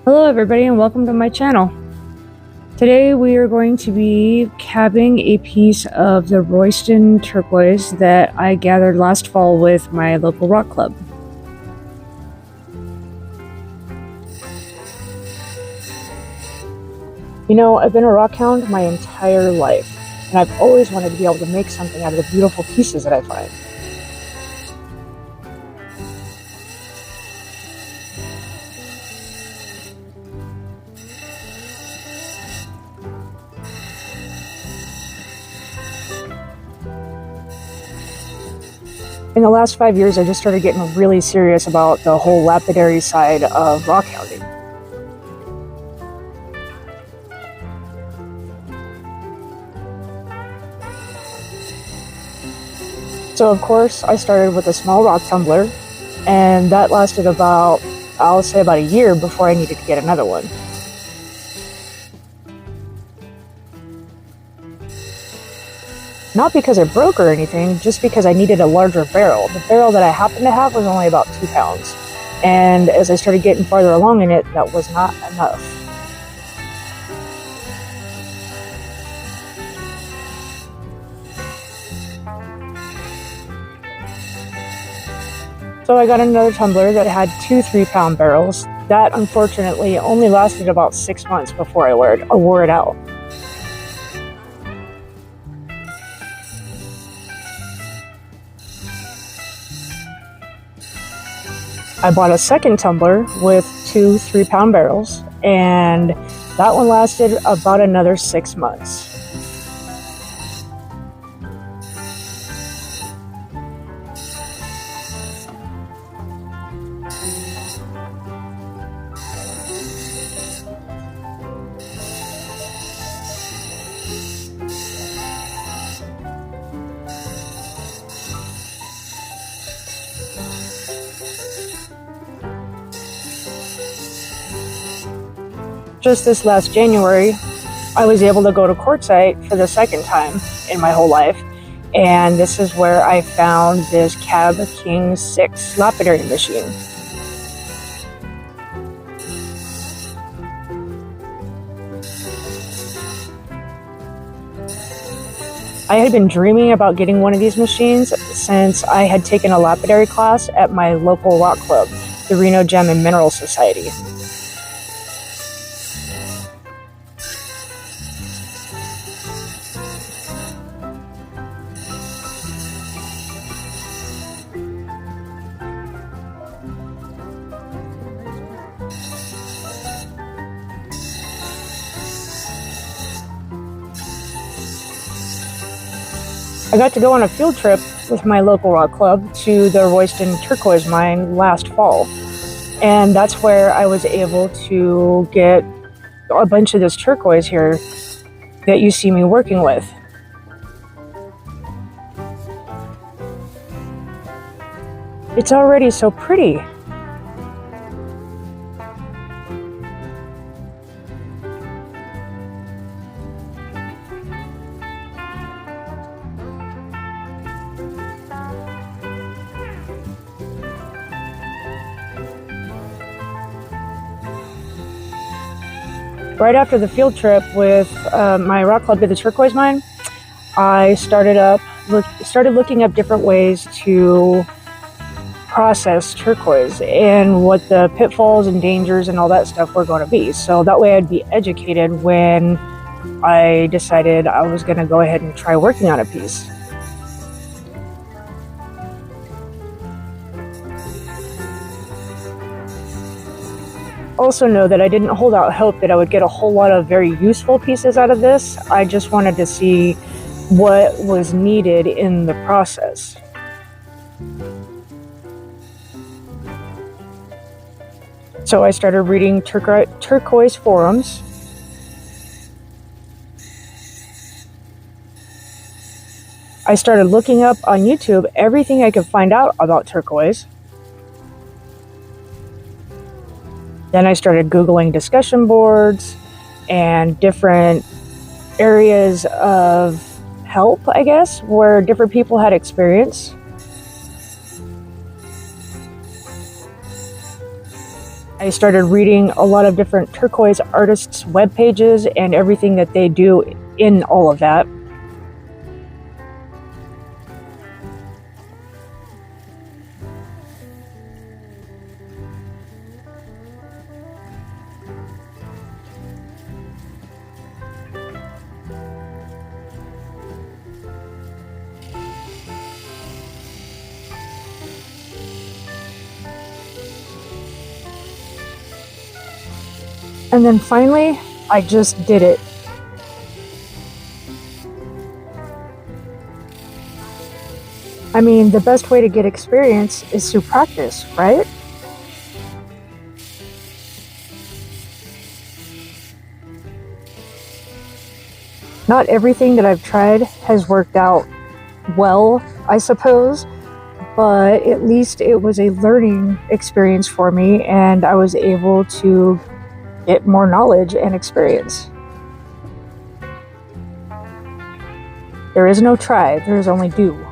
Hello everybody and welcome to my channel. Today we are going to be cabbing a piece of the Royston turquoise that I gathered last fall with my local rock club. You know, I've been a rock hound my entire life, and I've always wanted to be able to make something out of the beautiful pieces that I find. In the last 5 years, I just started getting really serious about the whole lapidary side of rock hounding. So of course, I started with a small rock tumbler, and that lasted about, I'll say about a year before I needed to get another one. Not because it broke or anything, just because I needed a larger barrel. The barrel that I happened to have was only about 2 pounds. And as I started getting farther along in it, that was not enough. So I got another tumbler that had 2 3-pound barrels. That unfortunately only lasted about 6 months before I wore it out. I bought a second tumbler with 2 3-pound barrels, and that one lasted about another 6 months. Just this last January, I was able to go to quartzsite for the second time in my whole life, and this is where I found this Cab King 6 lapidary machine. I had been dreaming about getting one of these machines since I had taken a lapidary class at my local rock club, the Reno Gem and Mineral Society. I got to go on a field trip with my local rock club to the Royston turquoise mine last fall, and that's where I was able to get a bunch of this turquoise here that you see me working with. It's already so pretty. Right after the field trip with my rock club to the turquoise mine, I started looking up different ways to process turquoise and what the pitfalls and dangers and all that stuff were going to be. So that way I'd be educated when I decided I was going to go ahead and try working on a piece. Also know that I didn't hold out hope that I would get a whole lot of very useful pieces out of this. I just wanted to see what was needed in the process. So I started reading turquoise forums. I started looking up on YouTube everything I could find out about turquoise. Then I started Googling discussion boards and different areas of help, I guess, where different people had experience. I started reading a lot of different turquoise artists' web pages and everything that they do in all of that. And then finally, I just did it. I mean, the best way to get experience is through practice, right? Not everything that I've tried has worked out well, I suppose, but at least it was a learning experience for me, and I was able to get more knowledge and experience. There is no try, there is only do.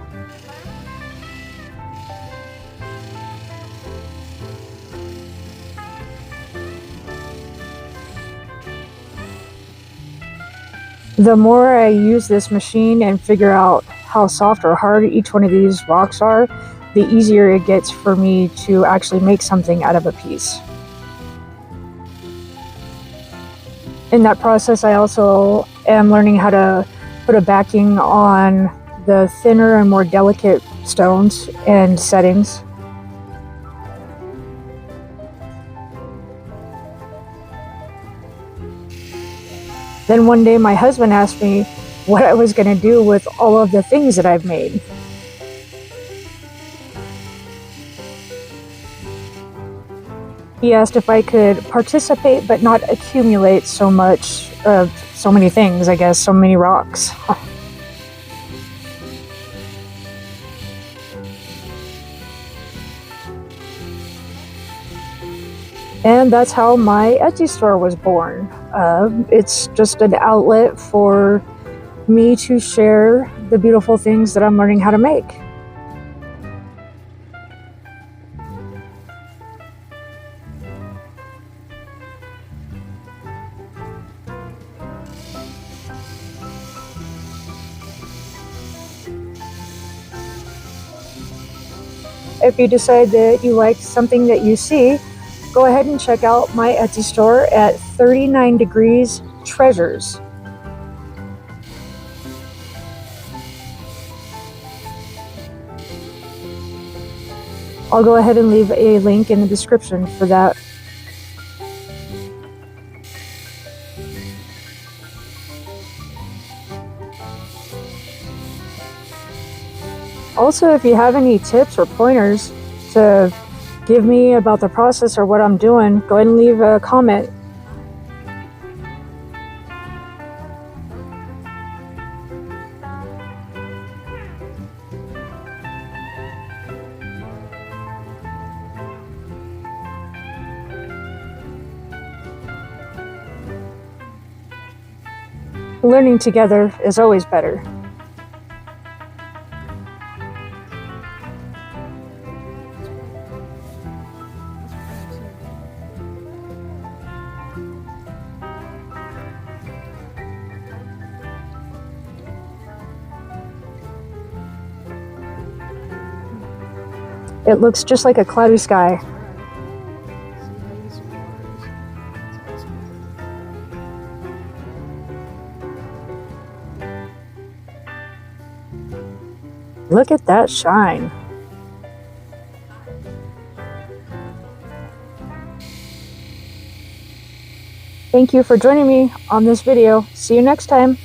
The more I use this machine and figure out how soft or hard each one of these rocks are, the easier it gets for me to actually make something out of a piece. In that process, I also am learning how to put a backing on the thinner and more delicate stones and settings. Then one day my husband asked me what I was going to do with all of the things that I've made. He asked if I could participate but not accumulate so many things, I guess, so many rocks. And that's how my Etsy store was born. It's just an outlet for me to share the beautiful things that I'm learning how to make. If you decide that you like something that you see, go ahead and check out my Etsy store at 39 Degrees Treasures. I'll go ahead and leave a link in the description for that. Also, if you have any tips or pointers to give me about the process or what I'm doing, go ahead and leave a comment. Learning together is always better. It looks just like a cloudy sky. Look at that shine. Thank you for joining me on this video. See you next time.